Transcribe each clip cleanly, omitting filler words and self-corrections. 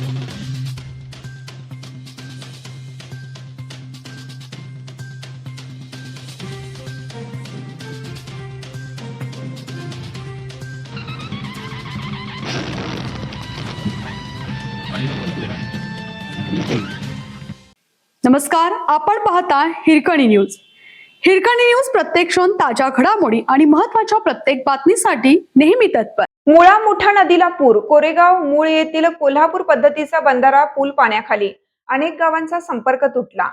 नमस्कार, आपण पाहता हिरकणी न्यूज. हिरकणी न्यूज प्रत्येक क्षण ताज्या घडामोडी आणि महत्त्वाच्या प्रत्येक बातमीसाठी नेहमी तत्पर. मुळा मुठा नदीला पूर. कोरेगाव मूळ येथील कोल्हापूर पद्धतीचा बंधारा पूल पाण्याखाली. अनेक गावांचा संपर्क तुटला.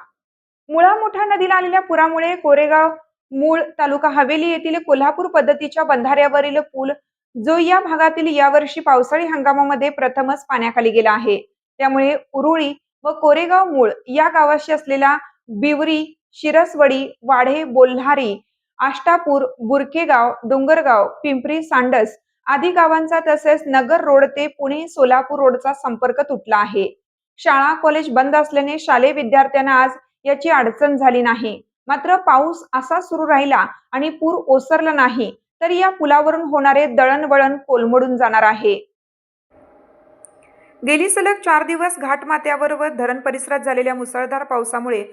मुळा मुठा नदीला आलेल्या पुरामुळे कोरेगाव मूळ तालुका हवेली येथील कोल्हापूर पद्धतीच्या बंधाऱ्यावरील पूल जो या भागातील यावर्षी पावसाळी हंगामामध्ये प्रथमच पाण्याखाली गेला आहे. त्यामुळे उरुळी व कोरेगाव मूळ या गावाशी असलेला बिवरी, शिरसवडी, वाढे, बोल्हारी, आष्टापूर, बुरकेगाव, डोंगरगाव, पिंपरी सांडस आदी गावांचा तसेच नगर रोड ते पुणे सोलापूर रोडचा संपर्क तुटला आहे. शाळा कॉलेज बंद असल्याने शालेय विद्यार्थ्यांना आज याची अडचण झाली नाही. मात्र पाऊस असा सुरू राहिला आणि पूर ओसरला नाही तर या पुलावरून होणारे दळणवळण कोलमडून जाणार आहे. गेली सलग 4 दिवस घाटमाथ्यावर व धरण परिसरात झालेल्या मुसळधार पावसामुळे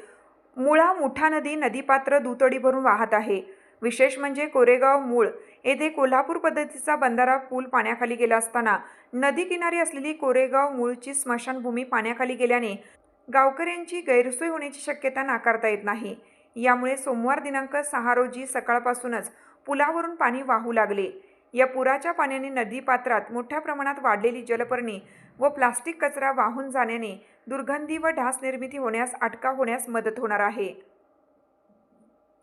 मुळा मुठा नदी नदीपात्र दुतडी भरून वाहत आहे. विशेष म्हणजे कोरेगाव मूळ येथे कोल्हापूर पद्धतीचा बंधारा पूल पाण्याखाली गेला असताना नदी किनारी असलेली कोरेगाव मूळची स्मशानभूमी पाण्याखाली गेल्याने गावकऱ्यांची गैरसोय होण्याची शक्यता नाकारता येत नाही. यामुळे सोमवार दिनांक 6 रोजी सकाळपासूनच पुलावरून पाणी वाहू लागले. या पुराच्या पाण्याने नदीपात्रात मोठ्या प्रमाणात वाढलेली जलपर्णी व प्लास्टिक कचरा वाहून जाण्याने दुर्गंधी व ढास निर्मिती होण्यास अटकाव होण्यास मदत होणार आहे.